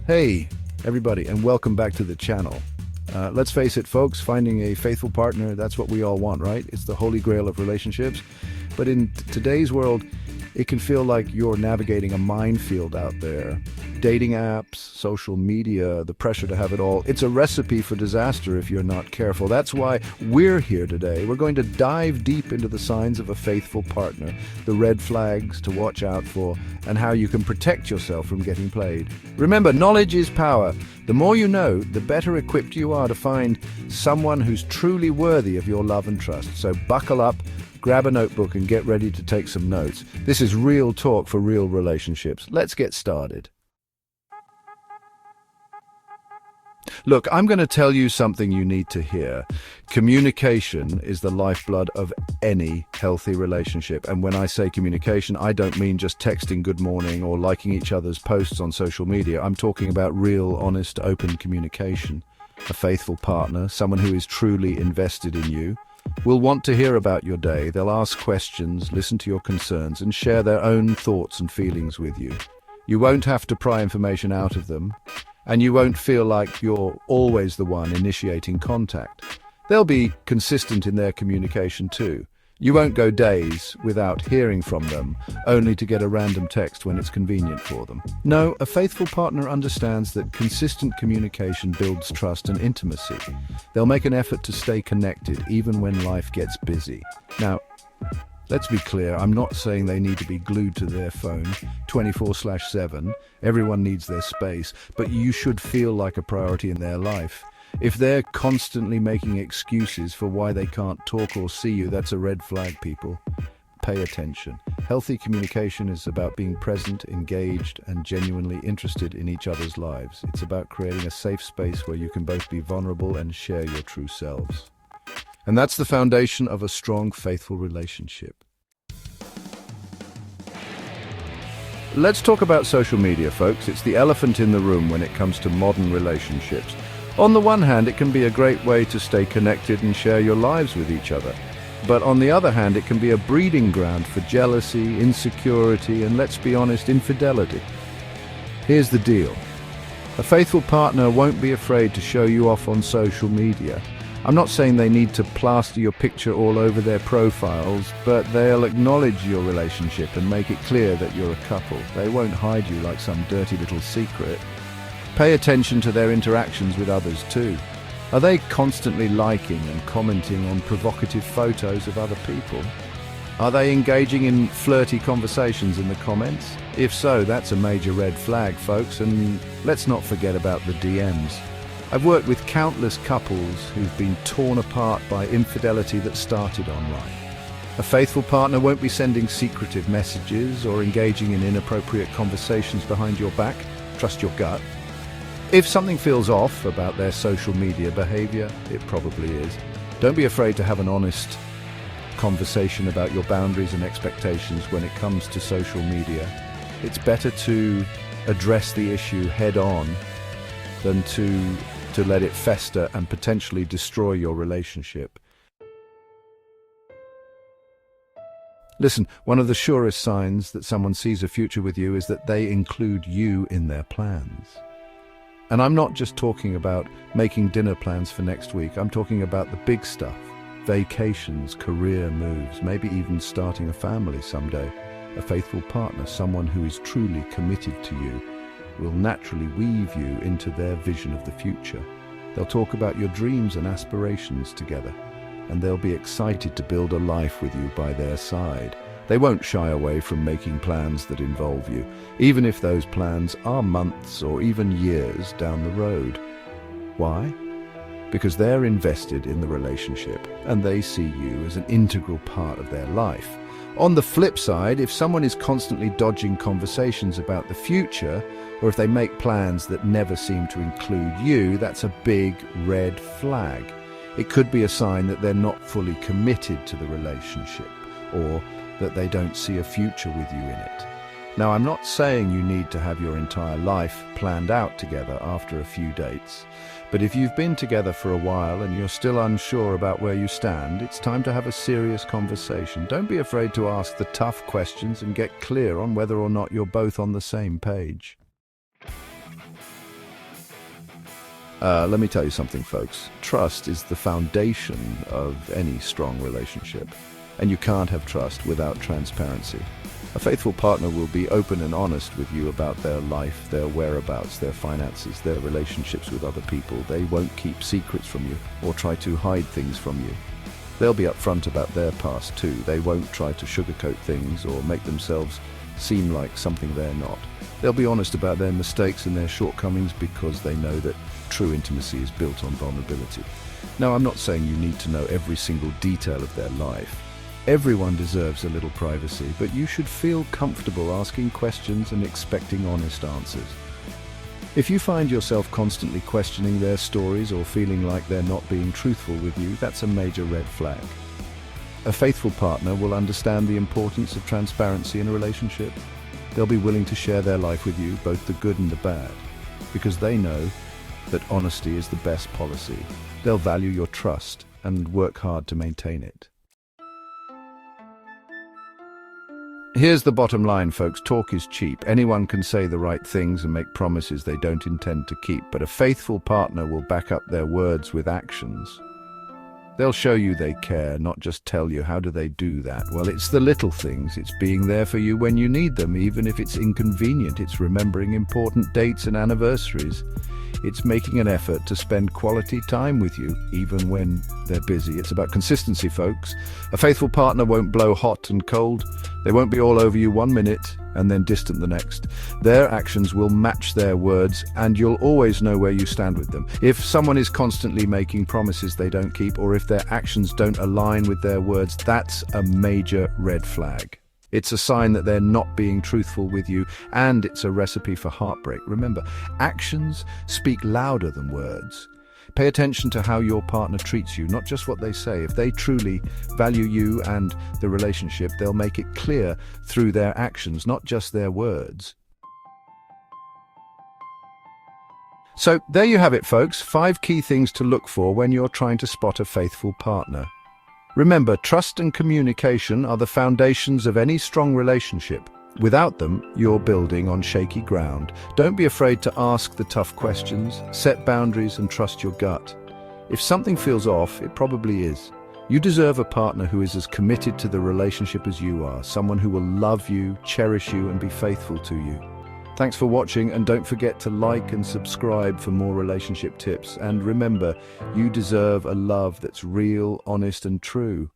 Hey, everybody, and welcome back to the channel. Let's face it, folks, finding a faithful partner, that's what we all want, right? It's the holy grail of relationships. But in today's world, it can feel like you're navigating a minefield out there. Dating apps, social media, the pressure to have it all. It's a recipe for disaster if you're not careful. That's why we're here today. We're going to dive deep into the signs of a faithful partner, the red flags to watch out for, and how you can protect yourself from getting played. Remember, knowledge is power. The more you know, the better equipped you are to find someone who's truly worthy of your love and trust. So buckle up, grab a notebook, and get ready to take some notes. This is real talk for real relationships. Let's get started. Look, I'm going to tell you something you need to hear. Communication is the lifeblood of any healthy relationship. And when I say communication, I don't mean just texting good morning or liking each other's posts on social media. I'm talking about real, honest, open communication. A faithful partner, someone who is truly invested in you, will want to hear about your day. They'll ask questions, listen to your concerns, and share their own thoughts and feelings with you. You won't have to pry information out of them, and you won't feel like you're always the one initiating contact. They'll be consistent in their communication too. You won't go days without hearing from them, only to get a random text when it's convenient for them. No, a faithful partner understands that consistent communication builds trust and intimacy. They'll make an effort to stay connected even when life gets busy. Now, let's be clear, I'm not saying they need to be glued to their phone 24/7. Everyone needs their space, but you should feel like a priority in their life. If they're constantly making excuses for why they can't talk or see you, that's a red flag, people. Pay attention. Healthy communication is about being present, engaged, and genuinely interested in each other's lives. It's about creating a safe space where you can both be vulnerable and share your true selves. And that's the foundation of a strong, faithful relationship. Let's talk about social media, folks. It's the elephant in the room when it comes to modern relationships. On the one hand, it can be a great way to stay connected and share your lives with each other. But on the other hand, it can be a breeding ground for jealousy, insecurity, and let's be honest, infidelity. Here's the deal. A faithful partner won't be afraid to show you off on social media. I'm not saying they need to plaster your picture all over their profiles, but they'll acknowledge your relationship and make it clear that you're a couple. They won't hide you like some dirty little secret. Pay attention to their interactions with others too. Are they constantly liking and commenting on provocative photos of other people? Are they engaging in flirty conversations in the comments? If so, that's a major red flag, folks, and let's not forget about the DMs. I've worked with countless couples who've been torn apart by infidelity that started online. A faithful partner won't be sending secretive messages or engaging in inappropriate conversations behind your back. Trust your gut. If something feels off about their social media behavior, it probably is. Don't be afraid to have an honest conversation about your boundaries and expectations when it comes to social media. It's better to address the issue head on than to let it fester and potentially destroy your relationship. Listen, one of the surest signs that someone sees a future with you is that they include you in their plans. And I'm not just talking about making dinner plans for next week. I'm talking about the big stuff. Vacations, career moves, maybe even starting a family someday. A faithful partner, someone who is truly committed to you, will naturally weave you into their vision of the future. They'll talk about your dreams and aspirations together, and they'll be excited to build a life with you by their side. They won't shy away from making plans that involve you, even if those plans are months or even years down the road. Why? Because they're invested in the relationship, and they see you as an integral part of their life. On the flip side, if someone is constantly dodging conversations about the future, or if they make plans that never seem to include you, that's a big red flag. It could be a sign that they're not fully committed to the relationship, or that they don't see a future with you in it. Now, I'm not saying you need to have your entire life planned out together after a few dates, but if you've been together for a while and you're still unsure about where you stand, it's time to have a serious conversation. Don't be afraid to ask the tough questions and get clear on whether or not you're both on the same page. Let me tell you something, folks. Trust is the foundation of any strong relationship, and you can't have trust without transparency. A faithful partner will be open and honest with you about their life, their whereabouts, their finances, their relationships with other people. They won't keep secrets from you or try to hide things from you. They'll be upfront about their past too. They won't try to sugarcoat things or make themselves seem like something they're not. They'll be honest about their mistakes and their shortcomings because they know that true intimacy is built on vulnerability. Now, I'm not saying you need to know every single detail of their life. Everyone deserves a little privacy, but you should feel comfortable asking questions and expecting honest answers. If you find yourself constantly questioning their stories or feeling like they're not being truthful with you, that's a major red flag. A faithful partner will understand the importance of transparency in a relationship. They'll be willing to share their life with you, both the good and the bad, because they know that honesty is the best policy. They'll value your trust and work hard to maintain it. Here's the bottom line, folks. Talk is cheap. Anyone can say the right things and make promises they don't intend to keep, but a faithful partner will back up their words with actions. They'll show you they care, not just tell you. How do they do that? Well, it's the little things. It's being there for you when you need them, even if it's inconvenient. It's remembering important dates and anniversaries. It's making an effort to spend quality time with you, even when they're busy. It's about consistency, folks. A faithful partner won't blow hot and cold. They won't be all over you one minute and then distant the next. Their actions will match their words, and you'll always know where you stand with them. If someone is constantly making promises they don't keep, or if their actions don't align with their words, that's a major red flag. It's a sign that they're not being truthful with you, and it's a recipe for heartbreak. Remember, actions speak louder than words. Pay attention to how your partner treats you, not just what they say. If they truly value you and the relationship, they'll make it clear through their actions, not just their words. So there you have it, folks. 5 key things to look for when you're trying to spot a faithful partner. Remember, trust and communication are the foundations of any strong relationship. Without them, you're building on shaky ground. Don't be afraid to ask the tough questions, set boundaries, and trust your gut. If something feels off, it probably is. You deserve a partner who is as committed to the relationship as you are, someone who will love you, cherish you, and be faithful to you. Thanks for watching, and don't forget to like and subscribe for more relationship tips. And remember, you deserve a love that's real, honest, and true.